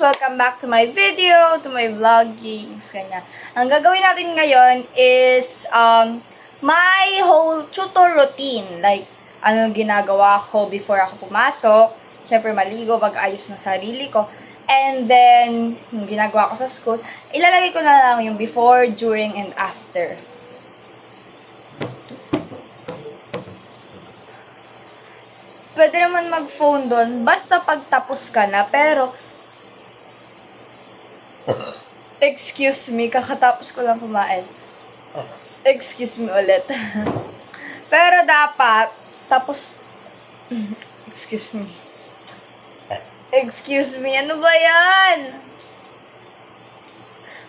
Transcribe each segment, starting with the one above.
Welcome back to my video, to my vloggings, ganyan. Ang gagawin natin ngayon is, my whole tutor routine. Like, ano ginagawa ko before ako pumasok. Siyempre, maligo, mag-ayos ng sarili ko. And then, yung ginagawa ko sa school, ilalagay ko na lang yung before, during, and after. Pwede naman mag-phone doon, basta pagtapos ka na, pero excuse me, kakatapos ko lang kumain. Excuse me ulit. Pero dapat, tapos, excuse me. Excuse me, ano ba yan?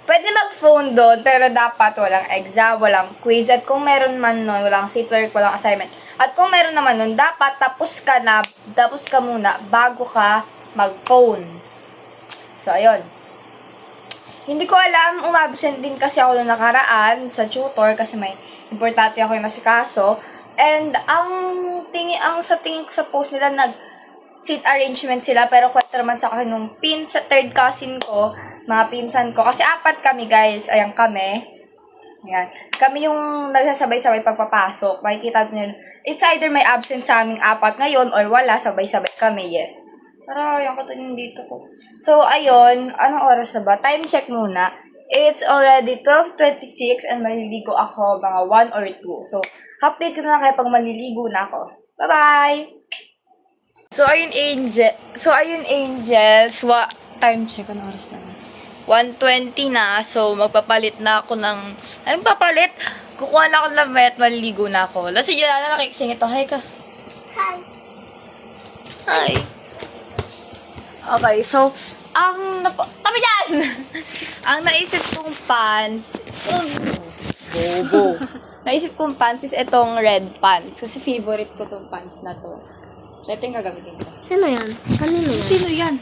Pwede mag-phone doon, pero dapat walang exam, walang quiz. At kung meron man nun, walang seatwork, walang assignment. At kung meron naman nun, dapat tapos ka muna bago ka mag-phone. So, ayun. Hindi ko alam, umabsent din kasi ako nung nakaraan sa tutor kasi may importante ako yung nasikaso. And sa tingin ko sa post nila, nag-seat arrangement sila, pero kwento naman sa akin nung third cousin ko, mga pinsan ko. Kasi 4 kami, guys. Ayan kami. Ayan. Kami yung nagsasabay-sabay pagpapasok. Makikita nyo. It's either may absent sa aming 4 ngayon or wala. Sabay-sabay kami. Yes. Pero, ayan ko dito ko. So, ayun. Anong oras na ba? Time check muna. It's already 12:26 and maliligo ako mga 1 or 2. So, update ko na lang kayo pag maliligo na ako. Bye-bye! So, ayun, Angels. Time check. Anong oras na? 1:20 na, so magpapalit na ako ng... Anong papalit? Kukuha na ako ng lamay at maliligo na ako. Lasing yun na nakiksing ito. Hi ka. Hi. Hi. Okay, so, Tama dyan! Ang naisip kong pants... Bobo. Naisip kong pants is itong red pants. Kasi favorite ko tong pants na to. So, ito yung gagamitin ko. Sino yan? Kanino yan? Sino yan?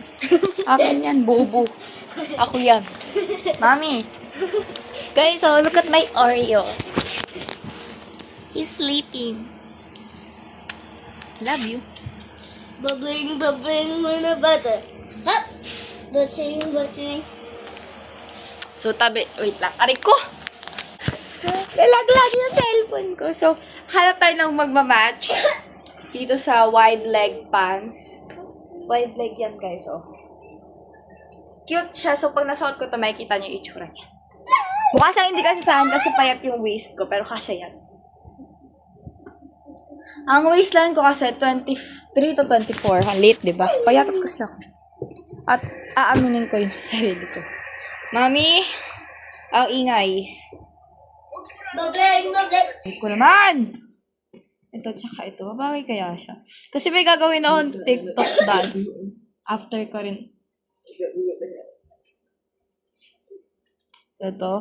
Akin yan, bobo. Ako yan. Mami. Guys, so look at my Oreo. He's sleeping. Love you. Babling, babling, muna bata. Hop! Batsing, batsing. So, wait lang. Aray ko! Lalaglag yung cellphone ko. So, hanap tayo ng magmamatch dito sa wide leg pants. Wide leg yan, guys, oh. Cute siya. So, pag nasuot ko ito, makikita niyo yung itsura niya. Mukha siyang hindi kasi saan kasi payat yung waist ko. Pero kasya yan. Ang waistline ko kasi 23 to 24. Ang late, diba? Payatot kasi ako. At aaminin ko yung sarili ko. Mami, ang ingay. Babling, babling. Hindi ko naman. Ito, tsaka ito. Babagay kaya siya. Kasi may gagawin akong TikTok dance. After ko rin. So, ito.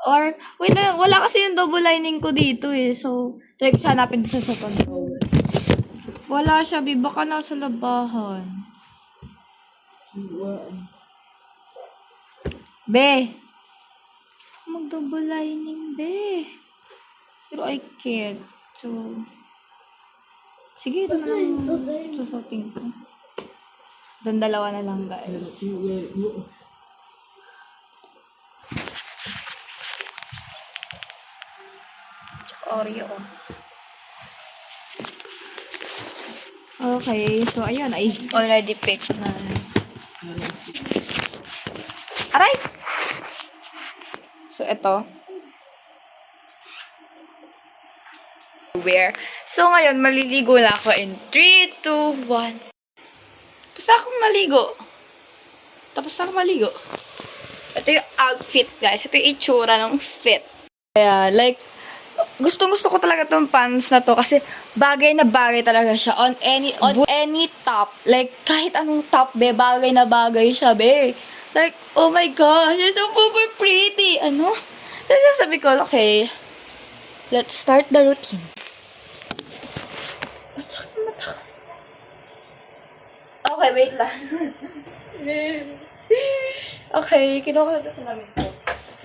Or, wait na, wala kasi yung double lining ko dito eh. So, try ko siya hanapin sa control. Wala siya, baka nasa labahan. Be! Gusto ko mag-double lining, be. Pero I can't. So, sige, ito na lang susuting ko. Itong dalawa na lang, guys. Oreo. Okay, so ayun, I already picked na. Aray! So, ito. Wear. So, ngayon, maliligo na ako in 3, 2, 1. Tapos na akong maligo. Ito yung outfit, guys. Ito yung itsura ng fit. Kaya, like, gustong-gusto ko talaga tong pants na to kasi bagay na bagay talaga siya on any top. Like, kahit anong top, be, bagay na bagay siya, be. Like, oh my gosh, it's so super pretty. Ano? Tapos sabi ko, okay, let's start the routine. Okay, wait lang. Okay, kinuha ko na ito sa namin ko.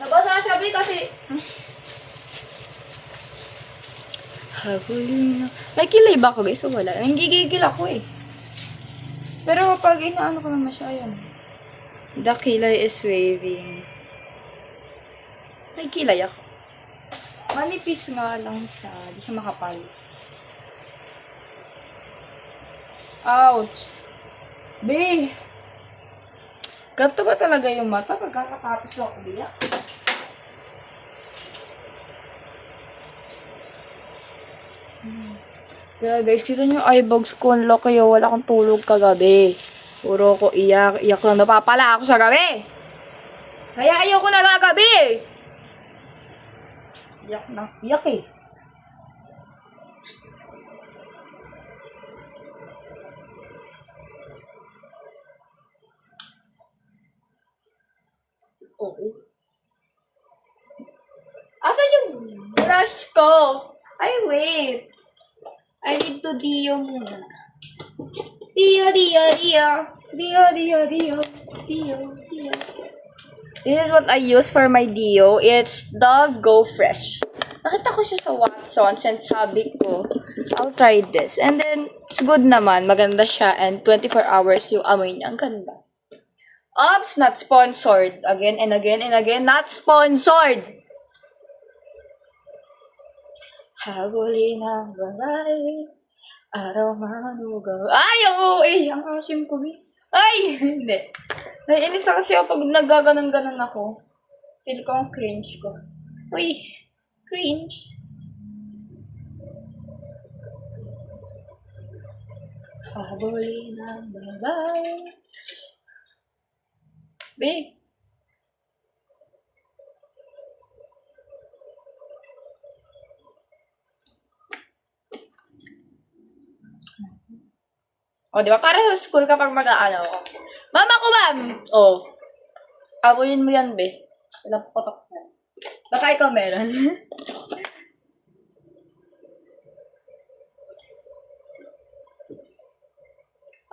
Nabasa sabi kasi... Habulin na. May kilay ba ako, guys? So, wala. Nanggigigil ako eh. Pero pag inaano ko naman siya, ayan. The kilay is waving. May kilay ako. Manipis nga lang siya. Di siya makapal. Ouch! Be! Ganto ba talaga yung mata? Pagkakatapos lang umiyak. Kaya guys, kita nyo eyebags ko. Ang laki yun. Wala akong tulog kagabi. Puro ko iyak. Iyak lang. Napapala ako sa gabi. Kaya ayoko na lang gabi. Iyak na. Iyak eh. Okay. Asan yung brush ko? Ay, wait. I need to Dio muna. Dio. This is what I use for my Dio. It's Dove Go Fresh. Nakita ko siya sa Watsons and sabi ko, I'll try this. And then, it's good naman. Maganda siya and 24 hours yung amoy niya. Ang ganda. Ops, not sponsored. Again and again and again, not sponsored. Habulin ang babae, araw manugaw. Ay, oo, ang asim ko, eh. Ay, hindi. Naiinis na kasi ako pag nagaganon-ganon ako. Feel ko ang cringe ko. Uy, cringe. Habulin ang babae. Be. O, di ba? Para sa school kapag mag-aano ako. Mama ko, ma'am! O. Abuyin mo yan, be. Ilang potok yan. Baka ikaw meron.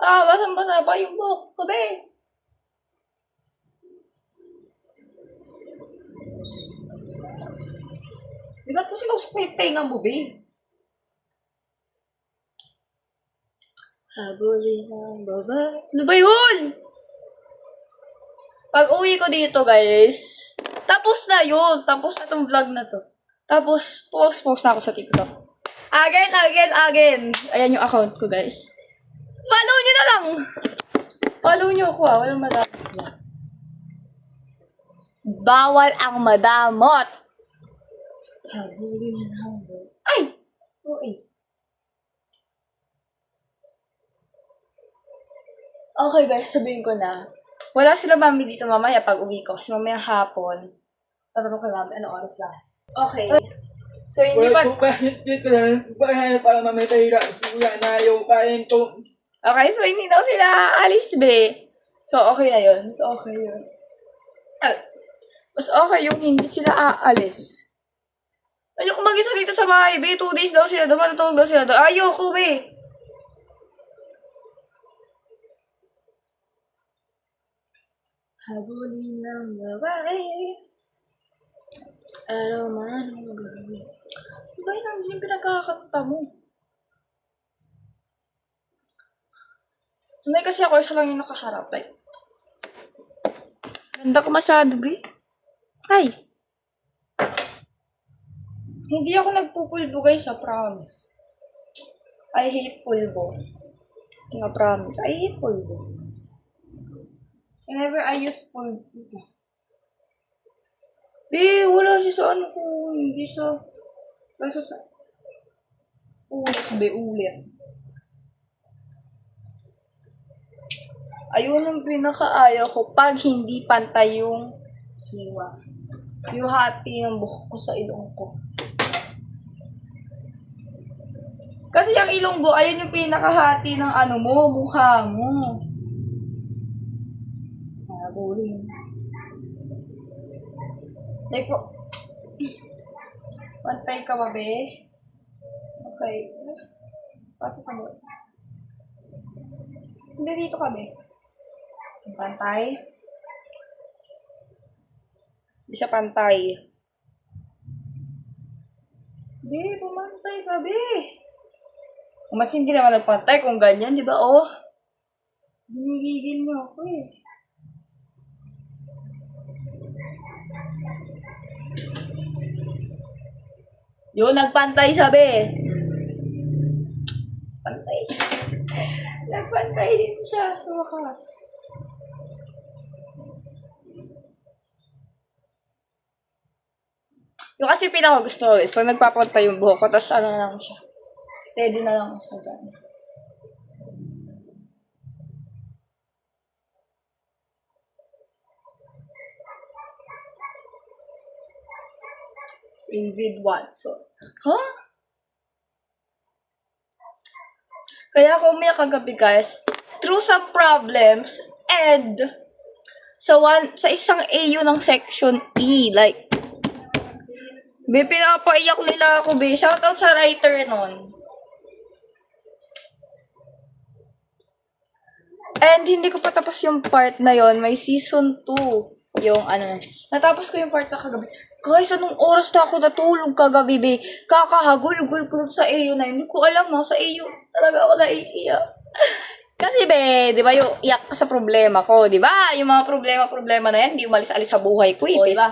Basang-basa pa yung buhok ko, be. Di ba't mo sinusok mo yung tenga mo, be? Habulin ang baba. Ano ba yun? Pag uwi ko dito, guys, tapos na yun. Tapos na tong vlog na to. Tapos, post na ako sa TikTok. Again. Ayan yung account ko, guys. Follow nyo na lang. Follow nyo ako, Walang madamot na. Bawal ang madamot. Habulin ang baba. Ay! Okay. Okay guys, sabihin ko na. Wala sila mami dito mamaya pag uwi ko. Kasi mamaya hapon. Tatanong kay mami, ano oras na? Okay. So, hindi pa... Dito lang, bahay para mamatay ka. Suya na yung kain to. Okay, so hindi daw sila aalis, be. So, okay na yun. Mas okay yung hindi sila aalis. Ayoko mag-isa dito sa bahay, be. 2 days daw sila doon. Matutulog daw sila doon. Ayoko, be. Habulin ng babae, araw man ang gabi. Ba yun yung pinagkakanta mo? Sanay kasi ako, isa lang yung nakaharap. Like, ganda ko masyado, be. Ay! Hindi ako nagpupulbo, guys, sa promise. I hate pulbo. Nga promise, I hate pulbo. Whenever I use pulbo. Be, wala siya sa ano ko. Hindi siya. Basta sa... Ulit. Ayun ang pinakaayaw ko pag hindi pantay yung hiwa. Yung hati ng buhok ko sa ilong ko. Kasi yung ilong mo, ayun yung pinakahati ng ano mo, mukha mo. Habulin. Like, pantay ka ba, be? Okay. Pasok ka mo. Hindi, dito ka, be. Pantay. Hindi siya pantay. Be, pumantay ka, be. Mas hindi naman nagpantay kung ganyan, di ba? Oh. Ginigigil mo ako, eh. Yun, nagpantay siya, be. Pantay siya. Nagpantay din siya sa wakas. Yung kasi pinaka gusto ko is pag nagpapantay yung buhok ko, tapos ano na lang siya. Steady na lang siya dyan. Ingrid Watson. Huh? Kaya ako umiyak kagabi, guys. Through some problems and sa isang AU ng section E, like, be, pinapaiyak nila ako, be. Shoutout sa writer nun. And hindi ko pa tapos yung part na yon. May season 2. Yung ano, natapos ko yung part sa kagabi. Guys, anong oras na ako natulog kagabi, be? Kakahagul-gul ko sa AU na. Hindi ko alam, sa AU talaga ako naiiyak. Kasi, be, di ba, yung iyak ka sa problema ko, di ba? Yung mga problema na yan, hindi umalis-alis sa buhay ko, eh, di ba?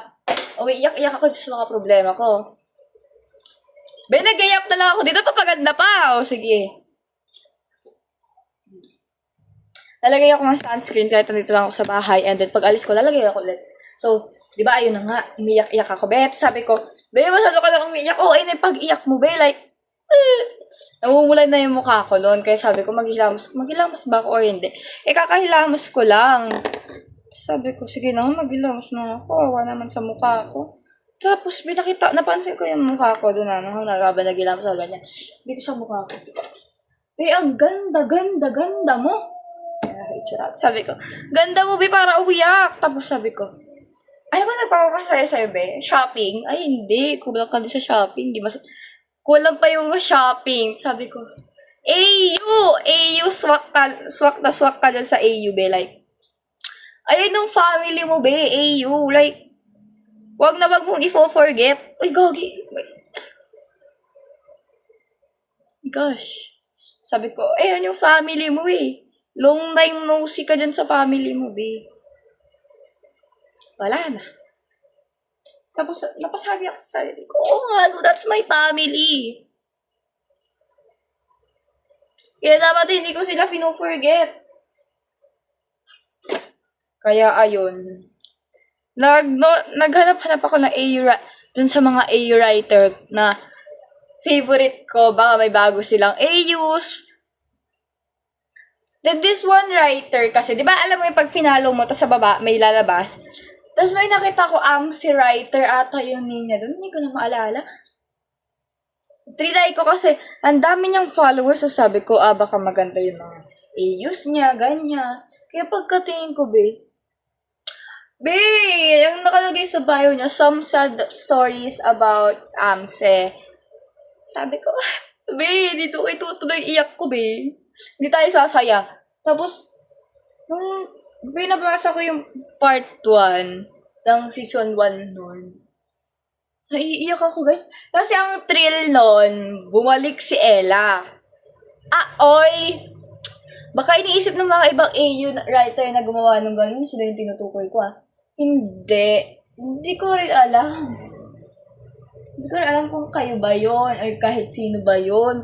O, iyak ako sa mga problema ko. Be, nag-iyak na lang ako dito, papaganda pa. O, sige. Lalagay ako ng sunscreen kahit nandito lang ako sa bahay, and then pag alis ko, lalagay ako ulit. So, di ba, ayun na nga, umiyak-iyak ako. Be, sabi ko, be, masyado ka lang umiyak. Oh, ay, pag-iyak mo, be, like, namumulay na yung mukha ko noon. Kaya sabi ko, maghilamos ba ako or hindi? Kakahilamos ko lang. Sabi ko, sige na, maghilamos na ako. Awa naman sa mukha ko. Tapos, napansin ko yung mukha ko doon, nagkaba naghilamos ako ganyan. Hindi ko sa mukha ko. Be, ang ganda mo. Sabi ko, ganda mo, be, para umiyak. Tapos sabi ko, ano ba nagpapasaya sa'yo, be? Shopping? Ay, hindi. Kulang ka din sa shopping. Kulang pa yung shopping. Sabi ko, AU, swak ka dyan sa AU, be. Like, ayun nung family mo, be, AU. Like, wag mong i-forget. Uy, gagi. Gosh. Sabi ko, ayun yung family mo, eh. Long time no see ka dyan sa family mo, be. Wala na. Tapos, napasabi ako sa sarili ko, oh nga, no, that's my family. Kaya dapat hindi ko sila fino-forget. Kaya, ayun. Naghanap-hanap ako ng dun sa mga AU writer na favorite ko. Baka may bago silang AUs. Then this one writer kasi, di ba alam mo yung pag finalo mo to sa baba, may lalabas. Tapos may nakita ko, si writer ata yung name niya doon. Hindi ko na maalala. Trinay ko kasi, ang dami niyang followers. So sabi ko, baka maganda yung mga AUs niya, ganyan. Kaya pagkatingin ko, be, yung nakalagay sa bio niya, some sad stories about Amse. Sabi ko, be, dito ko itutuloy iyak ko, be. Hindi tayo sasaya. Tapos, nung binabasa ko yung part 1 ng season 1 nun, naiiyak ako, guys. Kasi ang thrill nun, bumalik si Ella. Oy! Baka iniisip ng mga ibang AU writer na gumawa ng gano'n, sila yung tinutukoy ko, Hindi. Hindi ko rin alam. Hindi ko rin alam kung kayo ba yun, or kahit sino ba yun.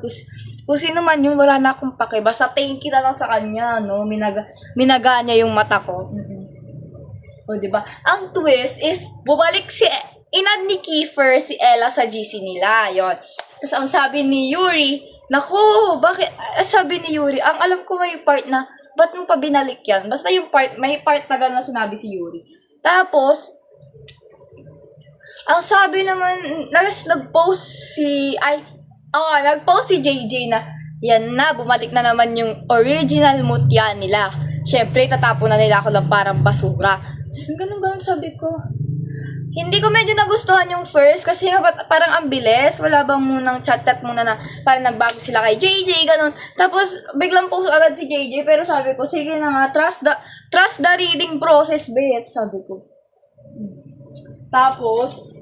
Kung sino man yun, wala na akong pake. Basta thank you na lang sa kanya, no? Minaga niya yung mata ko. O, diba? Ang twist is, bumalik inad ni Kiefer si Ella sa GC nila. Yon. Tapos ang sabi ni Yuri, naku, bakit? Sabi ni Yuri, ang alam ko may part na, ba't mo pa binalik yan? Basta yung part, may part na gano'n sinabi si Yuri. Tapos, ang sabi naman, nag-post si JJ na, yan na, bumalik na naman yung original mutya nila. Siyempre, tatapon na nila ako lang parang basura. So, ganun sabi ko. Hindi ko medyo nagustuhan yung first kasi nga parang ang bilis. Wala bang munang chat-chat muna na parang nagbago sila kay JJ, ganun. Tapos, biglang post agad si JJ, pero sabi ko, sige na nga, trust the reading process, bet, sabi ko. Tapos,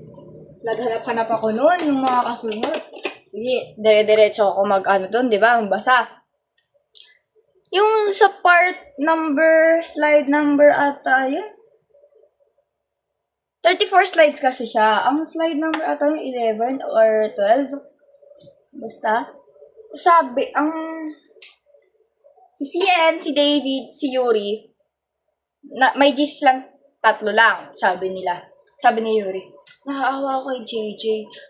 naghanap-hanap ako noon yung mga kasunod. Sige, dire-diretso ako doon, di ba? Magbasa. Yung sa slide number ata, yun. 34 slides kasi siya. Ang slide number ata yung 11 or 12. Basta. Sabi, si CN, si David, si Yuri, may GC lang, 3 lang, sabi nila. Sabi ni Yuri, nakaawa ko kay JJ.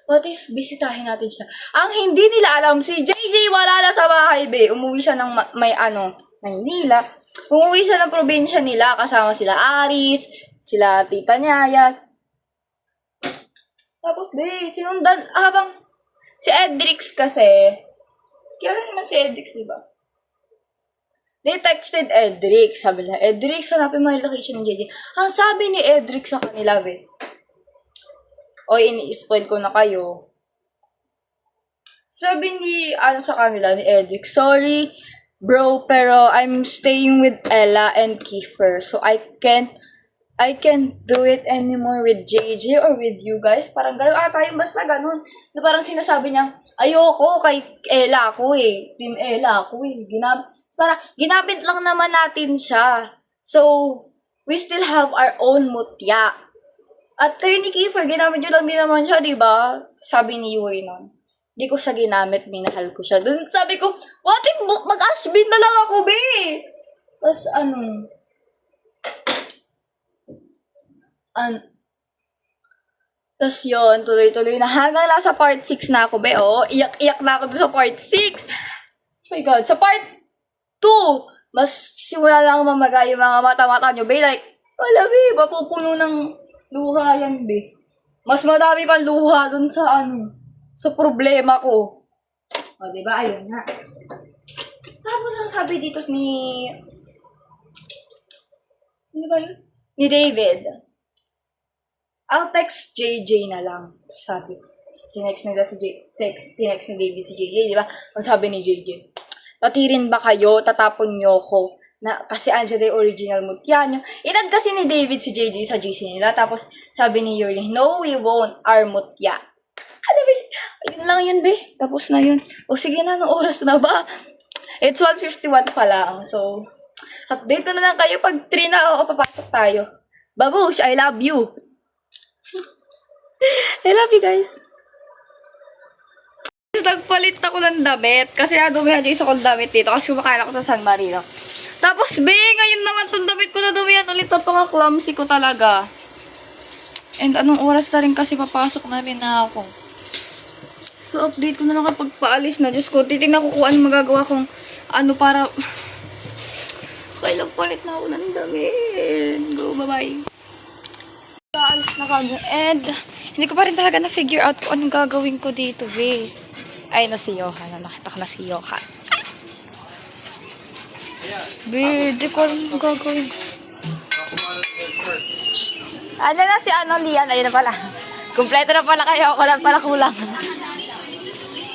What if bisitahin natin siya? Ang hindi nila alam, si JJ wala na sa bahay, be. Umuwi siya ng Maynila. Umuwi siya ng probinsya nila, kasama sila Aris, sila Tita Nyaya. Tapos, be, sinundan, habang si Edrix kasi, kailan naman si Edrix, di ba? They texted Edrix. Sabi na, Edrix, hanapin mo yung location ng JJ. Ang sabi ni Edrix sa kanila, be. O, ini-spoil ko na kayo. Sabi ni, sa kanila, ni Edrix, sorry, bro, pero I'm staying with Ella and Kiefer. So, I can't do it anymore with JJ or with you guys. Parang gano'n ata yung basta gano'n. Na parang sinasabi niya, ayoko kay Ella ako eh. Team Ella ako eh. Parang ginamit lang naman natin siya. So, we still have our own mutya. At kayo ni Kiefer, ginamit nyo lang din naman siya, di ba? Sabi ni Yuri nun. Di ko siya ginamit, minahal ko siya. Dun sabi ko, what if mag-ashbin na lang ako, be? Tapos Tapos yun, tuloy-tuloy na. Hanggang nasa part 6 na ako, be. Oh, iyak-iyak na ako doon sa part 6. Oh my God. Sa part 2, mas simula lang mamaga yung mga mata-mata nyo, be. Like, wala, be. Mapupuno ng luha yan, be. Mas madami pang luha doon sa sa problema ko. O, diba? Ayun na. Tapos ang sabi dito ni... Ano ba yun? Ni David. I'll text JJ na lang. Sabi. Tinext nila tinext ni David si JJ, di ba? Ang sabi ni JJ, patirin ba kayo? Tatapon nyo ko. Kasi andyan yung original mutya nyo. Inad kasi ni David si JJ sa GC nila. Tapos sabi ni Yuri, no, we won't. Our mutya. Alam mo, ayun lang yun, be. Tapos na yun. O sige na, anong oras na ba? It's 1:51 pa lang. So, update ko na lang kayo pag 3 na papasok tayo. Babush, I love you. I love you guys. Nagpalit ako ng damit kasi nadumihan yung isa kong damit dito kasi kumakain ako sa San Marino. Tapos, be, ngayon naman itong damit ko nadumihan ulit ang pang-clumsy ko talaga. And anong oras na rin kasi papasok na rin na ako. So, update ko na lang kapag paalis na. Diyos ko, titignan ko kung ano magagawa kong para... Kailang palit na ako ng damit. Go, bye-bye. Paalis na kami. And, hindi ko pa rin talaga na-figure out kung anong gagawin ko dito, be. Ay, na si Johan. Nakita ko na si Johan. Be, di ko alam anong gagawin. Ano na si Lian? Ayun na pala. Kompleto na pala kayo. Ako lang pala kulang.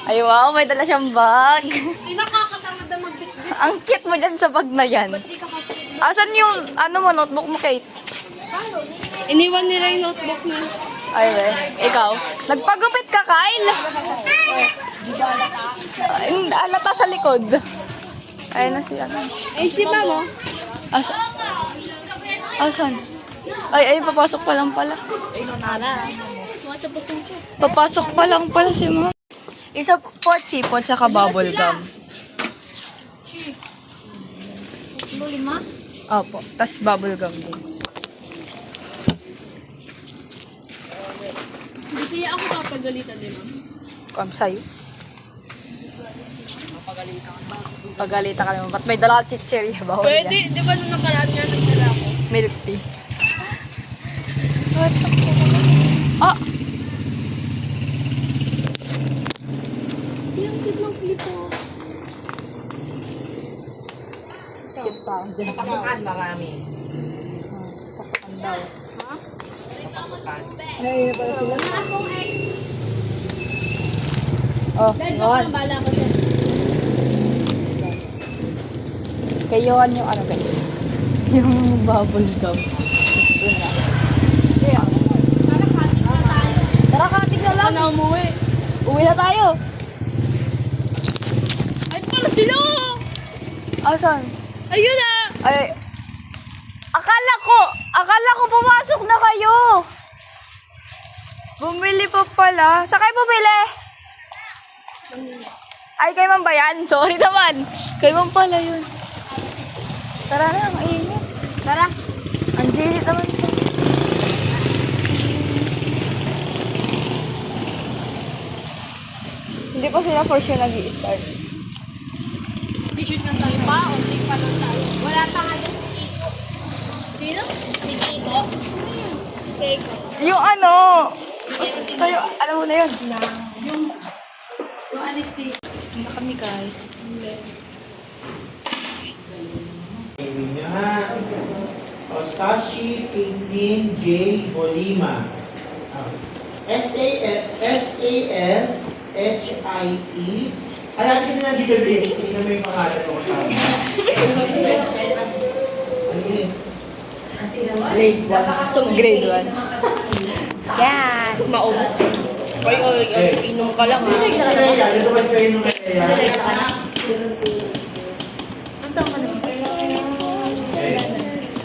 Ay, wow. May dala siyang bag. Hindi nakakatamad na magbitbit. Ang cute mo dyan sa bag na yan. Asan yung, notebook mo, Kate? Iniwan nila yung notebook niya. Ay, be. Ikaw? Nagpagupit ka, Kyle? Alata sa likod. Ayun na si Eh, si Mamo? Asan? Ay, papasok pa lang pala. Papasok pa lang pala si Mom. Isa po chipo, tsaka bubble gum. Lima? Opo, tas bubble gum din. Hindi kaya ako papagalitan din, Ma'am. Kung sa'yo. Pagalitan ka naman. Ba't may dala ka chicherya? Bawal yan. Pwede, di ba nung nakaraan nga nagtira ako? Milk tea. Ah! Yung biglang flip-o. Skip pa. Pasukan marami. Pasukan daw. Ha? Pasukan. Ay, na pala sila. Wala akong ex. Oh, Dahil Yohan. ako bala ko dyan. Kay Yohan yung guys. Yung bubble gum. Karakating na tayo. Tara, kating na lang. Ako na umuwi. Uwi na tayo. Ay, pala sila! Asan? Ayun na! Ay, akala ko pumasok na kayo. Bumili pa pala. Sa kayo bumili? Ay, kay Ma'am ba yan? Sorry naman. Kay Ma'am pala yun. Tara na, mainit. Tara. Ang ginit naman siya. Hindi pa sila for sure nag-i-start. T-shirt na tayo pa. O, take pa lang tayo. Wala pa nga dyan si Kiko. Sino? Si Kiko. Sino yun? Kiko. Yung ano, kayo, alam mo na yun. Yung anesthesia. Punta kami guys. Sashi Caitlin J. Bolima. S-A-S-H-I-E. Alam ko na disability. Tingnan mo yung pangalan ko. Ano yun? Grade 1. Gusto mo grade 1? Yan. Maubos. Oy, inom ka lang ha. Kaya, lumabas kayo nung kaya.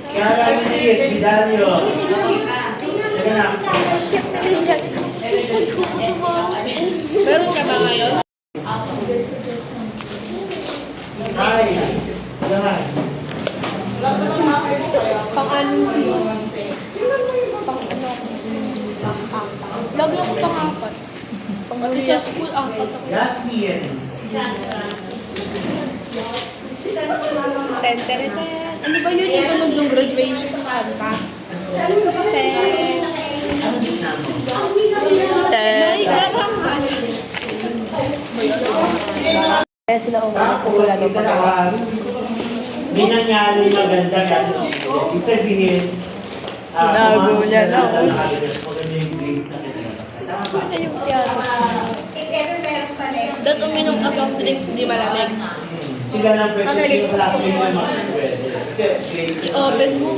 Kaya lang sige, Vidalio. Teka na. Meron ka ba ngayon? Hi. Yan. Pang-anim siya. Lagi ako pang-apat. Pati sa school, apat ako. Yasmin. Ano ba yun yung tunog ng graduation sa kanta? Ten. Ano gitna mo? May karangal. Kaya sila umalit kasi wala daw pag May nangyari maganda kasi ibig sabihin, Bago niya na, oh. maganda yung grades na kinalabasan. Tama ba? Ano yung piyatos na? Dahil uminom ka soft drinks, di malamig. Sila lang pwede Ang galing yung ko sa classmate school. mo pwede. Kasi grade I-open mo.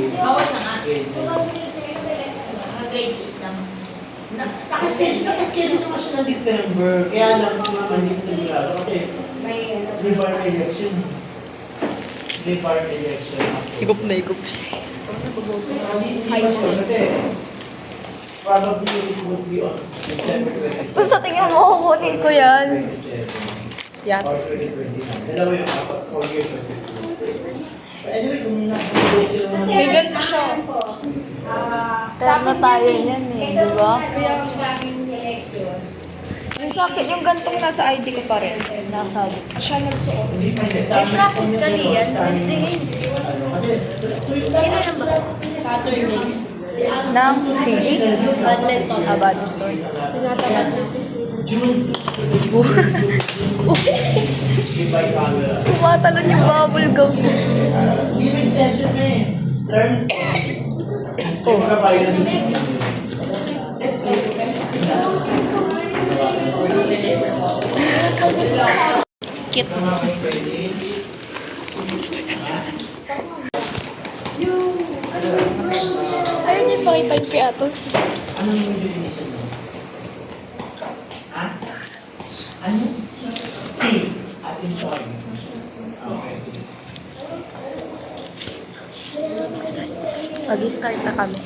Nakaschedule naman siya ng December. Kaya lang, hindi ko sigurado. Kasi may bar election. May bar election. Higup na higup siya. High school. Kasi probably it would be on December 27. Kung sa tingin mo, kukunin ko yan. 27. Piyatos. Or 2029. Dalawa yung 4 years or 6 years. But anyway, kung naka-election naman. May ganito siya. Sarap na tayo yan eh, di ba? Kaya Yung sa akin, yung gantong nasa ID ko pa rin. Nakasabi. siya nagsuot. Hindi pa yun. May practice ka yan. Wednesday ngayon. Kasi, Kailan ba? Saturday. Ng CG? Badminton. Badminton. Tinatamad na. June. Goodbye camera. Kumatalon yung bubble gum. Hindi may extension na eh. Terms. Kung kabayo na sa let's see. Cute. Mga pwede. Ayun yung pakita yung piyatos. Anong yung definition mo? Ha? Ano? C. As in soy. Okay, sige. Mag-start na kami.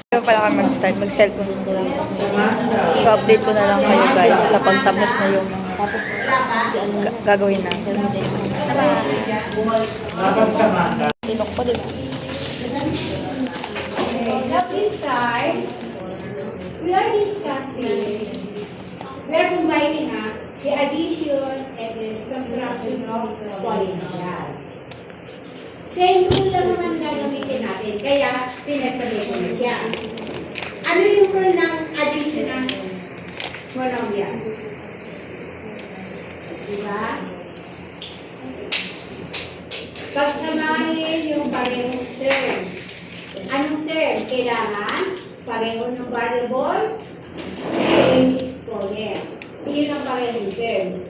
Kaya pala kami mag-start. Mag-cellphone ko lang. Samantha. So, update ko na lang kayo guys kapag tapos na yung gagawin na. Tapos Samantha. Tilok ko, di ba? At this time, we are discussing, we are combining the addition and the subtraction of polygons. Same rule lang naman gagamitin natin, kaya pinagsabi ko na siya. Ano yung rule ng addition ng monomials? Diba? Pagsamahin yung parehong term. Anong term? Kailangan pareho ng variables, same exponent. Yun ang parehong terms.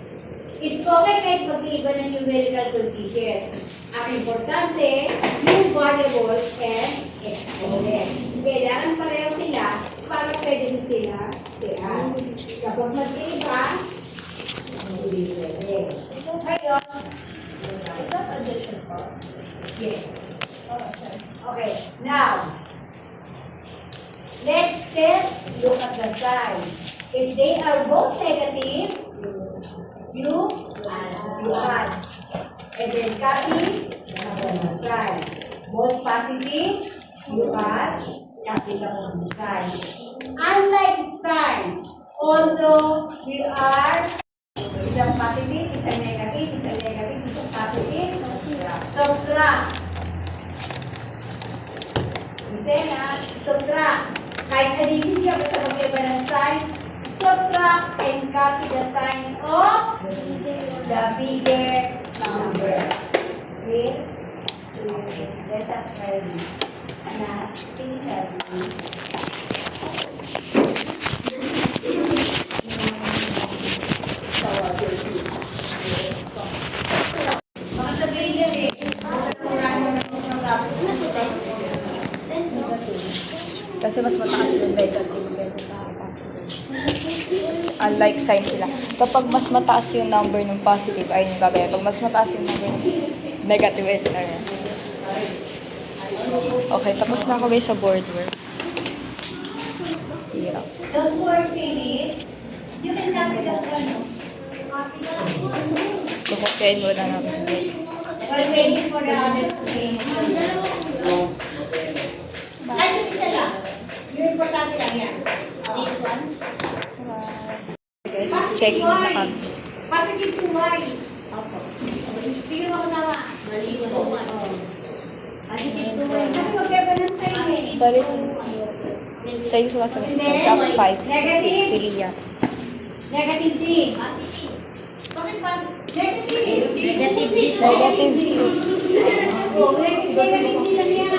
Exponent kahit mag-iiba ng numerical coefficient. Ang importante, yung variables and exponent. Kailangan pareho sila para pwede mo sila tiyan. Kapag mag-iiba, hindi pwede. Ngayon, is that addition part? Yes. Okay, now, Next step, look at the sign. If they are both negative, you add. And then copy the sign. Both positive, you add, copy the sign. Unlike sign, although we are isang positive, isang negative, isang negative, isang positive, subtract. Kasi na, subtract. Kahit addition siya, basta mag-iba ng sign, subtract and copy the sign of the bigger number. Okay? That's a very Kasi mas mataas yung negative. Unlike sign sila. Kapag mas mataas yung number ng positive, ayun yung gagawin. Pag mas mataas yung number ng negative, ayun na yun. Okay, tapos na ako guys sa board work. Hirap. Those who are finished, you can copy the Kukupyain mo na namin guys. While waiting for the others to finish. Kahit isa lang. Yung importante lang yan. This one. Guys, checking na kami. Positive to y. Opo. Sige mo ko nawa. Positive to y. Kasi magkaiba ng sign eh. Sorry. Sa yung sulat sa 5, 6, si Lia. Negative D. Bakit pa? Negative. Negative. Oh, negative D lang yan.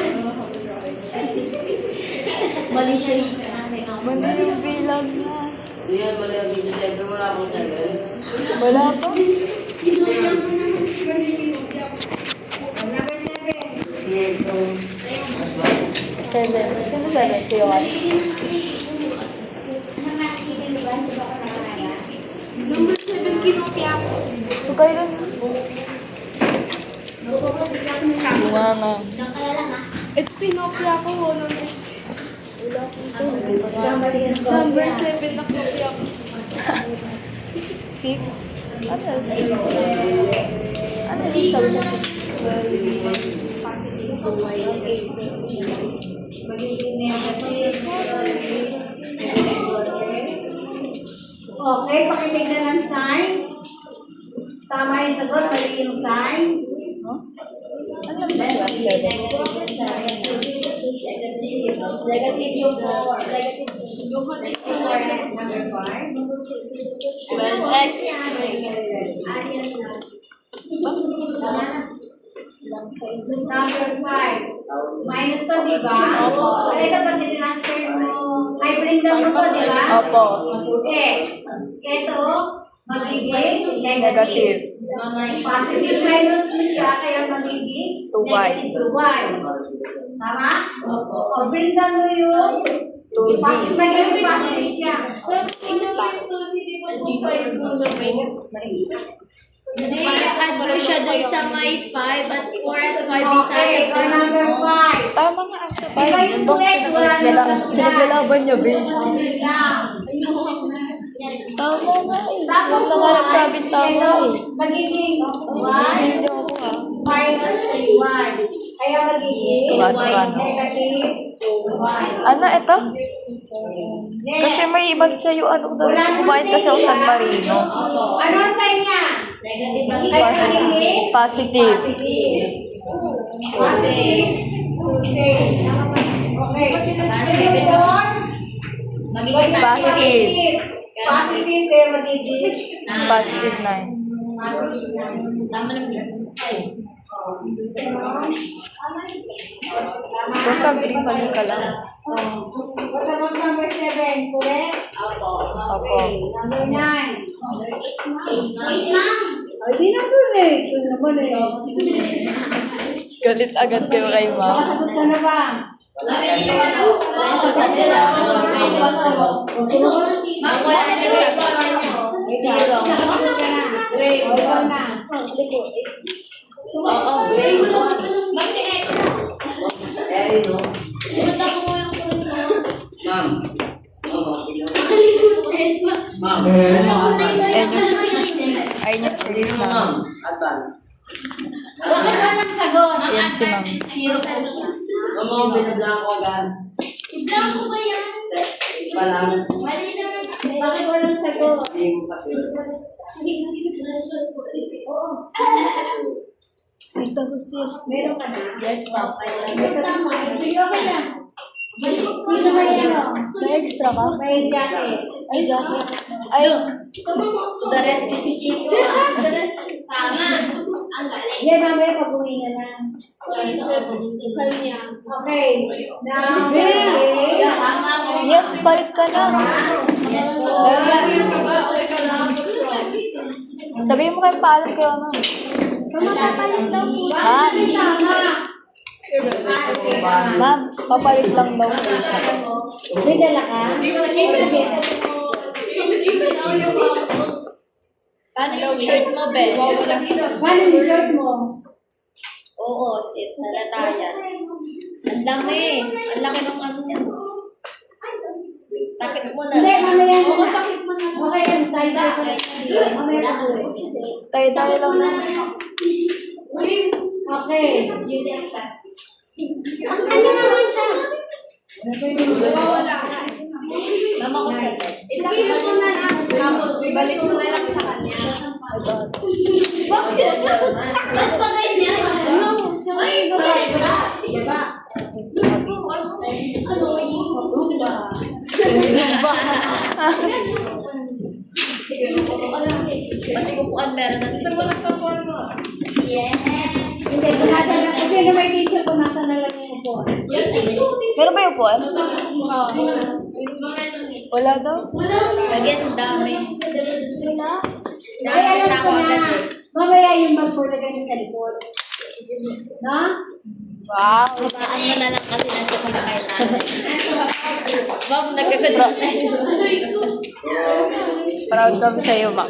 Mali siya. Mali yung bilang na. Yan, mali ang video siyempre wala akong 7. Wala pa. Number 7. 7. Sino 7? Si Yohan. Number 7 kinopya ko. So kayo lang. Bunga nga. Ito pinopya ko, number 7. Somebody has got Number 7 na kopya ko. 6. Ano 6? Ano yung subject? magiging negative. Okay, pakitignan ng sign. Tama yung sagot, mali yung sign. Ano yung sulat? 7? Negative yung 4. Negative yung Number 5. 12x. Number 5. Minus to, di ba? Opo. So, ito pag transfer mo, ay bring down mo to, di ba? Opo. X. Ito, magiging Negative. Positive minus mo siya, kaya magiging 2y. negative 2y. Tama? Opo. O, bring down mo yung 2z. magiging positive siya. Ano siya dun sa may 5 at 4 at 5 Okay, or number 5. Tama nga ang sa Diba yung 2x, wala na Pinaglalaban niyo, Bill. lang. Tama nga eh. Tapos Huwag na nga nagsabing tama ito, eh. magiging Hindi y ako ah. minus 3y. Kaya magiging Tuwan. negative 2y. Ano ito? Yes. Kasi may ibang tiyo ano daw. Kumain kasi ako San Marino. Ano ang sign niya? Negative Ay, magiging Positive. positive. Positive. Okay. Okay. Sunod, Magiging Positive. Positive kaya magiging Positive 9. positive. Tama naman. Kung pag-green mali ka lang. What about number 7? Correct? Opo. Opo. Okay. Number 9. 8 ma'am. Ay, di number 8. Yun naman eh. Galit agad kayo kay ma'am. Nakasagot ka na ba? Ma'am, wala na siya. Zero. Nakasagot ka na. Great. Ikaw na. Oo. Eh, no? Punta ko yung kurot mo. Ma'am. Ayun yung police na. Advance. Bakit walang sagot? Ayan si ma'am. Ang mga binablang ko agad. Parang, Bakit walang sagot? hindi ko kasi. Meron ka na? Yes, Papa. Sige, okay na. Sino may ano? May extra ka? May jacket. Ay, jacket. Ay, The rest is Kiko. The rest. Tama. Ang galing. Yan, mamaya pag-uwi na lang. Kanya. Okay. Now, okay. Tama mo. yes, balik ka na. Yes po. Sabihin mo kayo paalam kayo ano. Papapalit daw po. Bakit tama? Ma'am, papalit lang daw po siya. May dala ka? Sige. Paano yung shirt mo, Ben? Paano yung shirt mo? Oo, sit. Nalataya. Ang dami. Ang laki ng ano. Takip mo na. Hindi, mamaya na. Oo, takip mo na. Okay, ano tayo ko na. Mamaya na uwi. Tayo-tayo lang na. Okay. Ano naman siya? Mama ko sa ilagay mo na lang. Tapos, ibalik mo na lang sa kanya. Bakit? Ba't pa ganyan? Ano? Ay, Diba? Pati ko po ang meron na sila. Hindi, pumasa na. Kasi na may t-shirt, pumasa na lang yung upo. Meron ba yung upuan? Wala daw. Again, ang dami. Ay, alam Nakita ko ko agad na. eh. Mamaya yung magpulagay niyo sa likod. No? Wow. Baan mo na lang kasi nasa kumakain natin. Ma'am, nagkagod na tayo. Proud kami sa'yo, ma'am.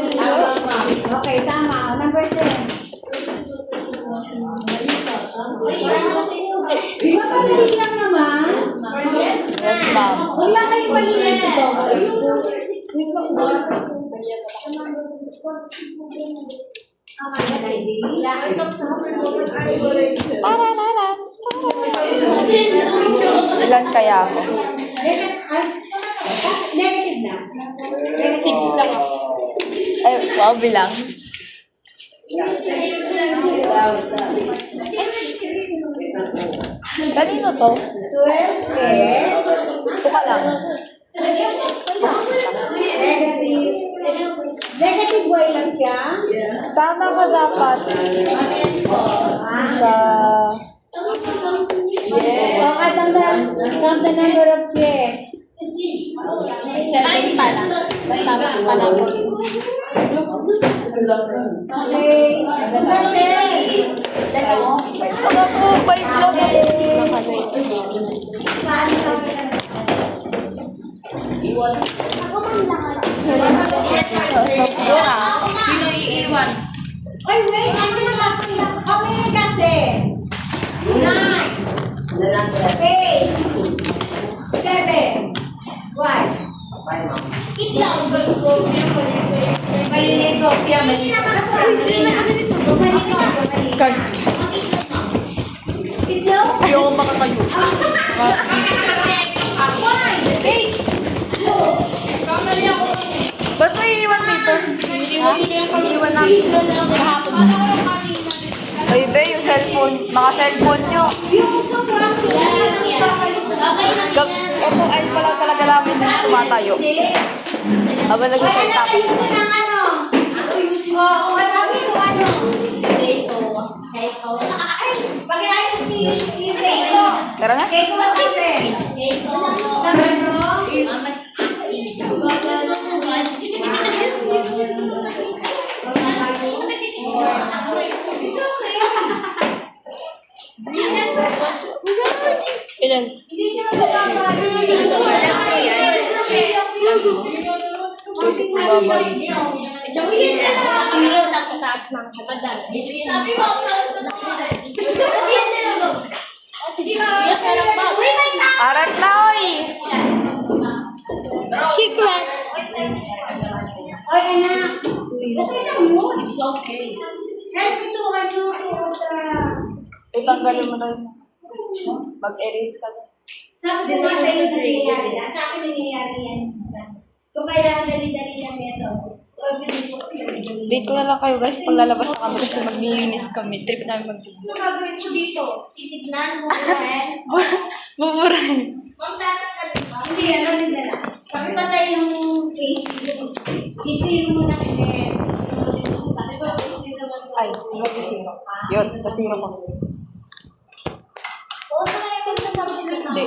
Okay, tama. Number 10. Mapadali lang naman. Yes, ma'am. Wala kayong maliit. Paralalan. Ilan kaya ako? Negative na. Six lang ako. Ay, wow, bilang. Kanino to? 12 eh. Ito ka lang. Negative. Negative y lang siya. Tama ka dapat. Sa... Count the number of checks. 7 pala. Tama pala po. Okay. Number 10. Mga po, 5 lang ako. Saan ka? Sino iiwan? Oy, wait. Ano na lang? How many got there? 9. 8. 7. 5. Itlog. Maliliit ko. Pia, maliliit. Itlog? Hindi ako makatayo. Ba't may iwan dito? Iiwan namin kahapon na. Ay, be, yung cellphone. Mga cellphone nyo. Yung sobrang Ito ay pala talaga namin na tumatayo. Habang nag-salta ko. Ayusin ang ano? Oo, marami yung ano. Keiko. Pag-ayos ni Keiko. Tara na. Keiko, what happened? Keiko. Sa ano? Mama's asking. It's okay. Ilan? Hindi nyo nakakalimutan. Sino sa taas ng kabadan? Sabi mo, Arat na, oy! secret. Oy, anak. Okay lang yun. It's okay. Kahit pituhan nyo sa... Itanggalin mo na yun. Mag-erase ka na. Sabi ko nga sa iyo nangyayari. Sa akin nangyayari yan. Kung kailangan dali-dali na meso. Date ko na lang kayo guys pag lalabas na kami kasi maglilinis kami. Trip namin maglilinis. Ano gagawin ko dito? Titignan mo rin. Buburay. Magtatanggalin ba? Hindi, ano rin na lang. Pakipatay yung AC. Isiro mo na kilit. Ay, mag-isiro. Yun, kasiro ko. Oo, sa kanya kung sasabi na sa Hindi.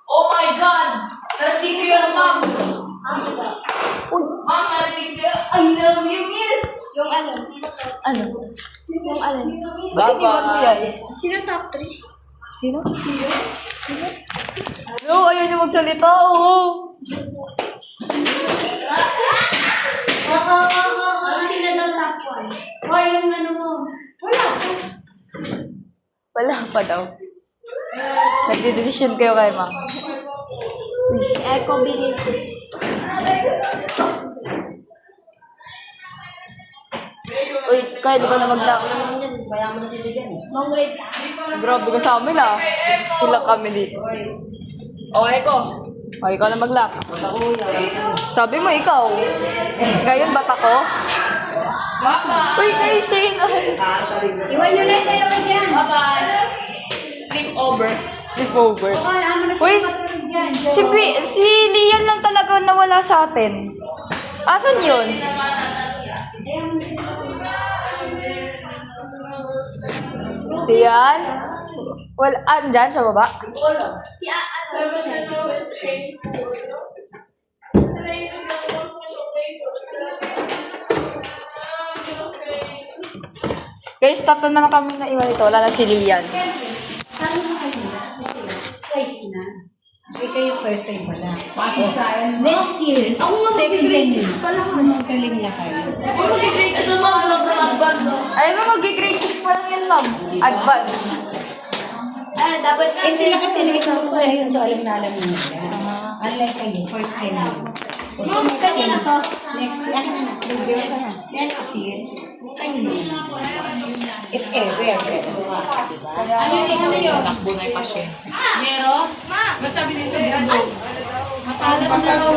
Oh my God! Narating ko yun, ma'am! Ma'am, narating ko yun! I love you, miss! yung ano? Ano? Yung ano? Bakit iwan mo yan? Sino top 3? Sino? No, ayaw niyo magsalita. Oo. Sino daw top 1? Oy, yung ano mo. Wala. Wala pa daw. Nagdidesisyon kayo kay ma'am. Eco Billy. Uy, kaya di ba na mag-lock? Long grade ka. Grabe ka sa amin ah. Sila kami dito. Okay ko. O, ikaw na mag-lock. Sabi mo ikaw. Ngayon, ba't ako? Uy, kay Shane. Iwan nyo na yung dalawa dyan. Bye-bye! Sleep over. Sleepover. Baka alam mo na Uy, sila matulog dyan. si Lian lang talaga nawala sa atin. Asan yun? Lian? Well, andyan sa baba? Si ano? Guys, tatlo na lang kami na iwan ito. Wala na si Lian. Sabi mo kayo. Twice na. Hindi kayo first time pala. Next year, second time na. Magaling na kayo. Ito, ma'am, sobrang advance, no? Ay, ba mag-grade 6 pa lang yan, ma'am? Advance. Dapat Eh sila kasi nagturo ko yun sa alam na alam nila. Unlike kayo, first time na. So next year, next year, next year, kayo na. If ever, diba? Ano yun? Takbo na yung pasyente. Yero? Ma! Ba't sabi niya sa bubo? Matalas na raw.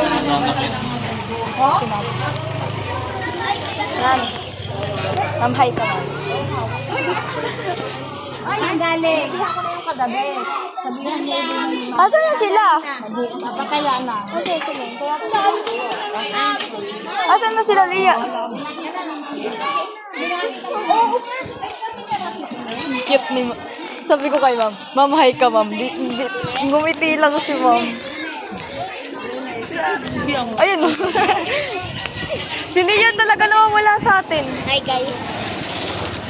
Yan. Ma'am, hi ka, ma'am. Ay, ang galing. Hindi ako na yung kagabi. Sabihan niya yung Asan na sila? napakaya na. Kasi sila. Kaya ko Asan na sila, Lia? Cute ni ma'am. Sabi ko kay ma'am, ma'am, hi ka, ma'am. Gumiti lang si ma'am. Ayun. Si Lia talaga nawawala sa atin. Hi guys.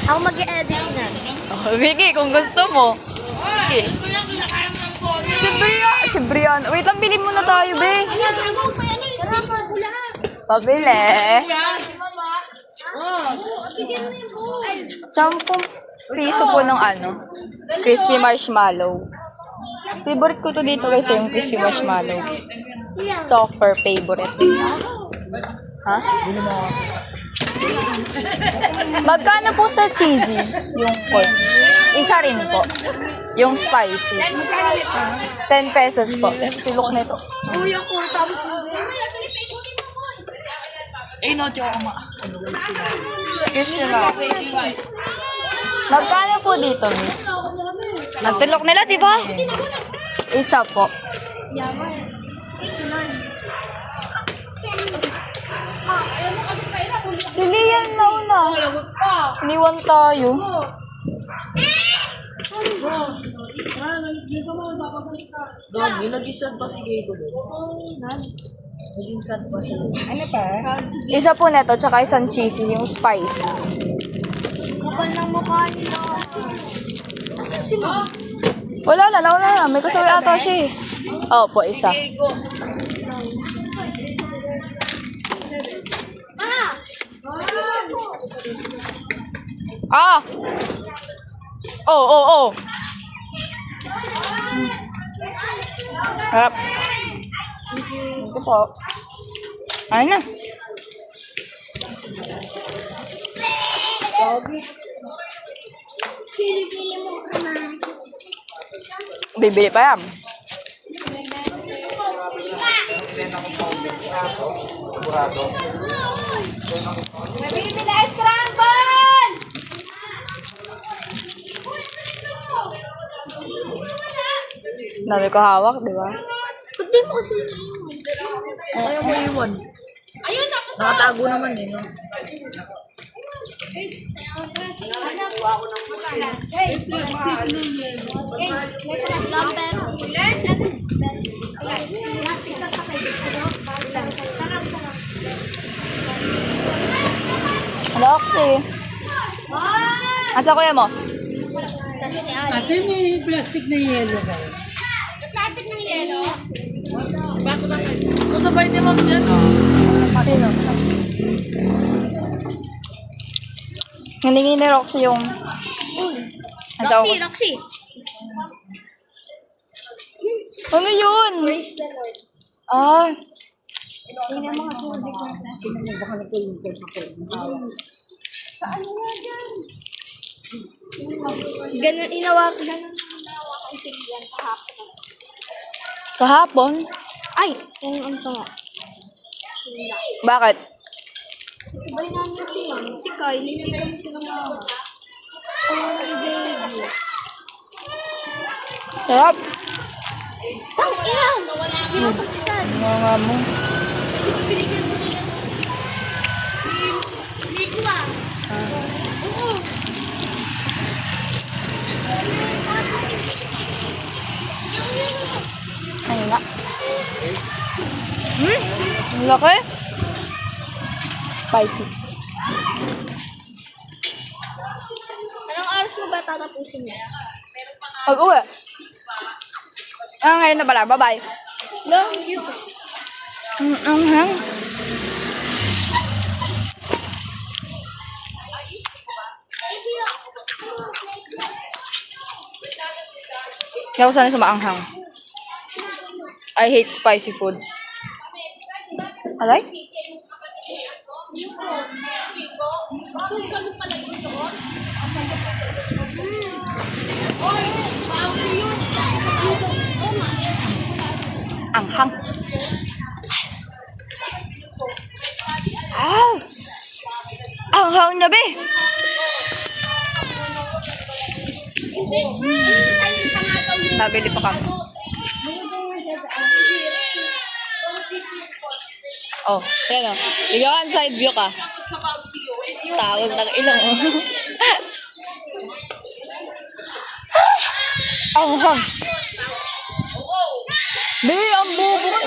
Ako mag-edit na. Oh, Vicky, kung gusto mo. Okay. Si Brian. Wait lang, bilhin muna tayo, be. Pabili. 10 piso po ng ano, crispy marshmallow. Favorite ko to dito guys, yung crispy marshmallow. Softer favorite. Ha? Magkano po sa cheesy yung corn? Isa rin po. Yung spicy. 10 pesos po. Tilok na ito. Uy, ako. Tapos No, joke ma. Excuse me na. Magkano po dito, miss? Nagtilok nila, di ba? Isa po. Si Lian na una. Iniwan tayo. Gagi, nag-isad pa si Gego doon. Naging sad pa siya. Ano pa? Isa po neto, tsaka isang cheesy, yung spice. kapal ng mukha nila. Wala na. May kasaway ata siya eh. Opo, isa. Gego. Ah! Oh. Harap. Ito po. Ayun na. Pili-pili mo ka na. Bibili pa yan. Nabibili na scramble! Dami ko hawak, di ba? Ba't di mo kasi Ayaw mo iwan. ayun, Nakatago naman eh, no? Ano, okay. Asa kuya mo? Ate, may plastic na yelo ka. plastic ng yelo. Masabay ni Ma'am yan. Sino? Naningin ni Roxy yung... Ang tawag ko. Roxy. Ano yun? Praise the Lord. Ah, Tingnan mo nga sunod ko sa akin. Saan nga dyan? Ganun inawa ko ang tingyan kahapon. kahapon? Ay! Ano pa nga? Bakit? Sabay namin si Kylie. Hindi kami sila mga... baby. Sarap. Tang ina! Hindi mo pagkasan. Mga mo. Hindi ko ah. Oo. Ano nga? Ang laki. Spicy. Anong oras mo ba tatapusin niya? Pag-uwi. Ngayon na pala. Bye-bye. Long cute. Hang. Hindi ako sanay sa maanghang. I hate spicy foods. Alay? Anghang. Ah! Anghang na be! Nabili pa kami. Oh, yan o. Ikaw ang side view ka. Tawag ng ilang o. Anghang. Be, ang bobo ko.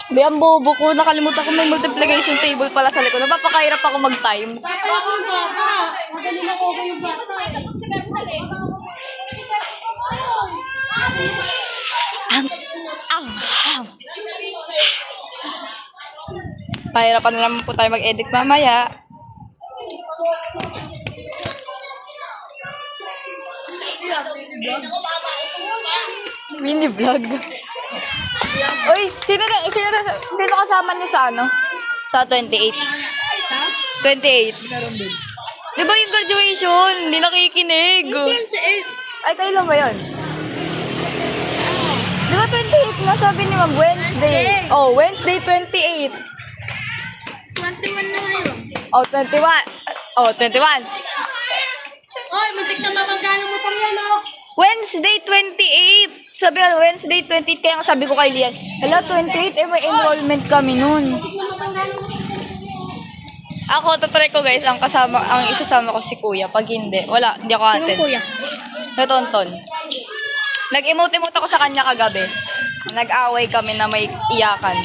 Be, ang bobo ko. Nakalimutan ko may multiplication table pala sa likod. Napapakahirap ako mag-times. Wala ko yung bata. Magaling ako yung bata. Anghang. Pahirapan na naman po tayo mag-edit mamaya. Mini vlog. Uy, sino kasama niyo sa ano? Sa 28. 28. Di ba yung graduation? Hindi nakikinig. Ay, kailan ba yun? Di ba 28 na sabi ni Ma'am? Wednesday. Oh, Wednesday 28. 21 na ngayon. Oh, 21. Oh, 21. Oy, muntik na mabangga ng motor yan, oh. Wednesday 28. Sabi nga, Wednesday 28. Kaya nga sabi ko kay Lian, hala, 28, eh, may enrollment kami nun. Muntik na mabangga ng motor yan. Ako, tatry ko guys, ang isasama ko si Kuya. Pag hindi, wala, hindi ako atin. Sinong kuya? Natonton. Nag-emote-emote ako sa kanya kagabi. Nag-away kami na may iyakan.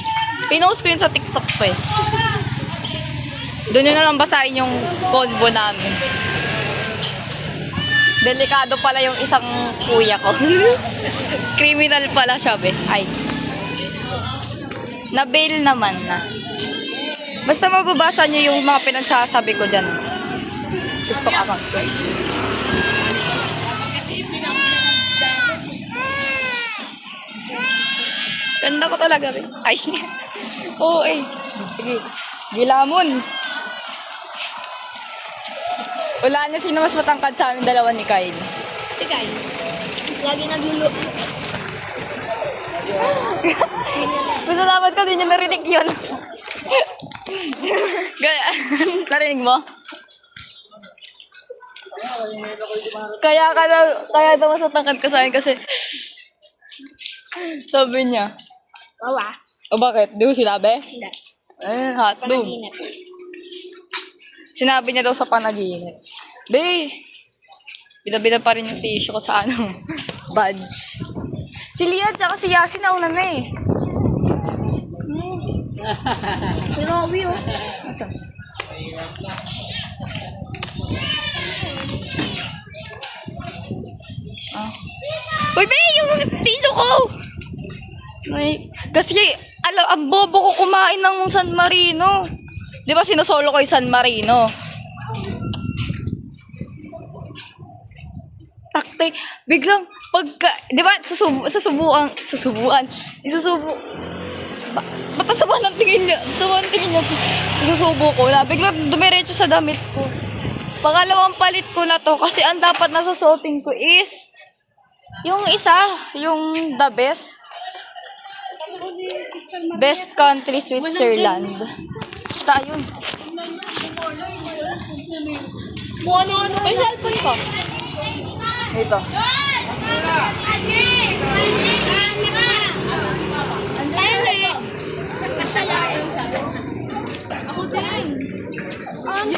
Pinost ko yun sa TikTok ko eh. Doon yun na lang basahin yung convo namin. Delikado pala yung isang kuya ko. Criminal pala sabi. Ay. Na-bail naman na. Basta mababasa niyo yung mga pinagsasabi ko dyan. TikTok account ko. Ganda ko talaga rin. Ay. Oo eh. Sige. Gilamon. Wala na sino mas matangkad sa aming dalawa ni Kyle. Ikaw. Lagi naglulo. Masalamat ka din yung narinig yun. Gaya, narinig mo? Kaya daw mas matangkad ka sa akin kasi sabi niya. Wawa. O bakit? Di mo sinabi? Hindi. Hotdog. Sinabi niya daw sa panaginip. Be, bida-bida pa rin yung tissue ko sa badge. Si Lia tsaka si Yasin nauna na eh. Grabe oh. Asan? Ah. Uy, be, yung tissue ko! Ay, kasi, ang bobo ko kumain ng San Marino. Di ba sinusolo ko yung San Marino? Takte, biglang, di ba, susubuan, ba't sabahan ng tingin niya, susubo ko na, biglang dumiretso sa damit ko. Pangalawang palit ko na to, kasi ang dapat na susuotin ko is, yung isa, yung the best country, Switzerland. Basta yun. May cellphone ko. Ito. Ako din.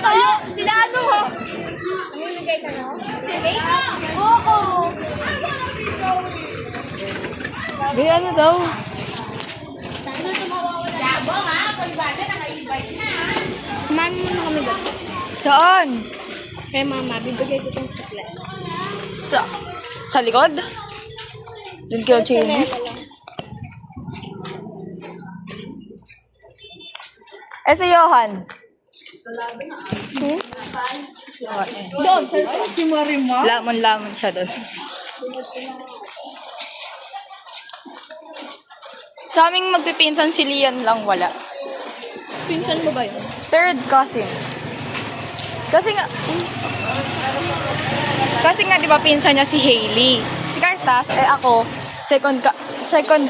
Tayo, sila ano ho? Oo. Be, ano daw? Mami mo na kami ba? Saan? Kay mama, bibigay ko itong chocolate. Sa likod? Doon kayo, Chini. Si Johan. Doon, si Marima. Lamon-lamon siya doon. Sa aming magpipinsan si Lian lang wala. Pinsan mo ba yun? Third cousin. Kasi nga di ba pinsan niya si Hailey. Si Cartas, ako, second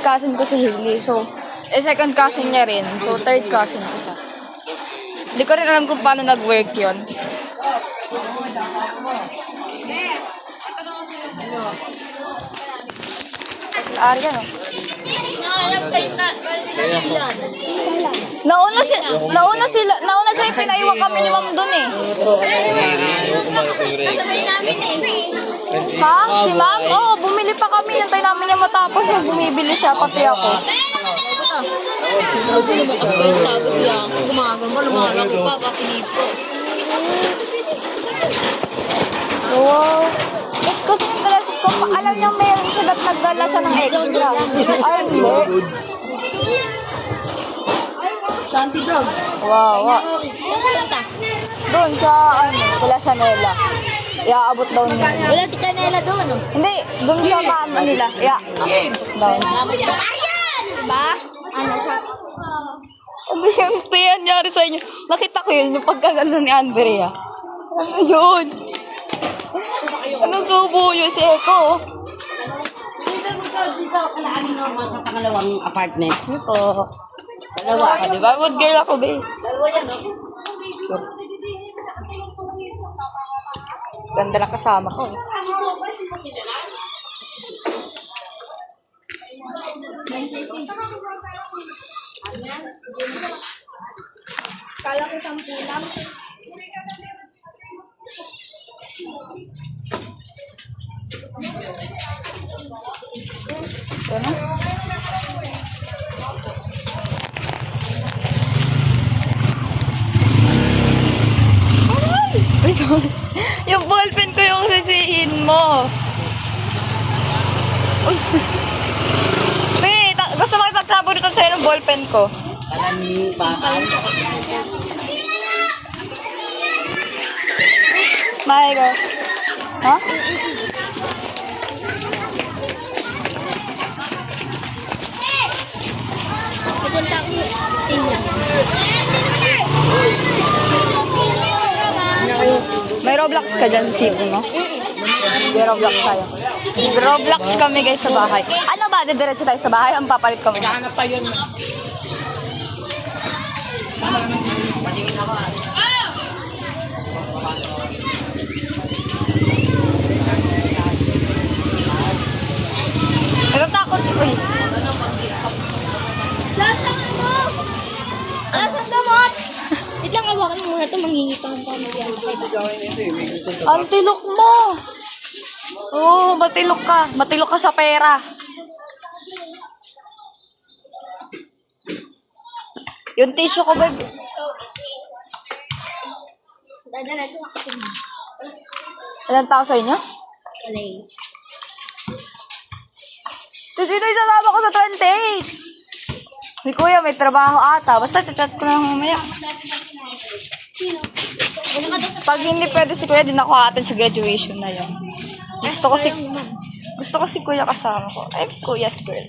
cousin ko si Hailey. So, second cousin niya rin. So, third cousin ko siya. Hindi ko rin alam kung paano nag-work yun. Ari no? Nauna siya yung pinaiwan kami ni Ma'am doon eh. Ha? Si Ma'am? Oo, bumili pa kami. Nantay namin niya matapos. Bumibili siya, pati ako. Wow. Kasi yung talasit ko, alam niya meron siya dapat nagdala siya ng extra. Ay, hindi. Shanty dog. Wow. Doon sa, kala Chanela. Iaabot daw niya. Wala si Canela doon. Hindi, doon sa mama nila. Down. Ba? Ano siya? Ano yung nangyari sa inyo? Nakita ko yun, yung pagkagano ni Andrea. Ano yun? Anong subo yun si Eko? Dito, kalaan mo sa pangalawang apartment. Ito. Dalawa ka, di ba? Good girl ako, babe. So, ganda na kasama ko. Kala ko 10 lang. Ito na. Ay, sorry. Yung ballpen ko yung sisihin mo. Uy. Wait, gusto mo ipagsaboritan sa'yo ng ballpen ko? Alam pa. Bye, girl. Ha? Pupunta ako Tingnan. May Roblox ka dyan sa cellphone mo? May Roblox tayo. Roblox kami guys sa bahay. Ano ba? Didiretso tayo sa bahay? Ang papalit ko muna. Naghahanap pa yun. Patingin ako ah. Natatakot si Kuya. Lasang ano? Lasang damot! Wait lang, awakan mo muna ito. Mangingipang ka mo yan. Ang tilok mo! Oo, matilok ka. Matilok ka sa pera. Yung tissue ko, babe. Dadalatso ako sa mga. Ilan tao sa inyo? Kalay. Dito isasama ko sa 28. Si Kuya, may trabaho ata. Basta chat ko lang mamaya. Sino? Wala ka daw sa Pag hindi pwede si Kuya, din ako aatin sa graduation na yun. Gusto ko si Kuya kasama ko. Ay, Kuya's girl.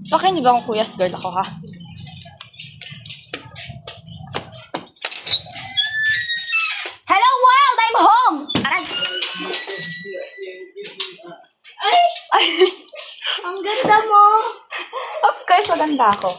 Bakit hindi ba akong Kuya's girl ako, ha? Hello world! I'm home! Aray! Ay! Ang ganda mo! Of course, maganda ako.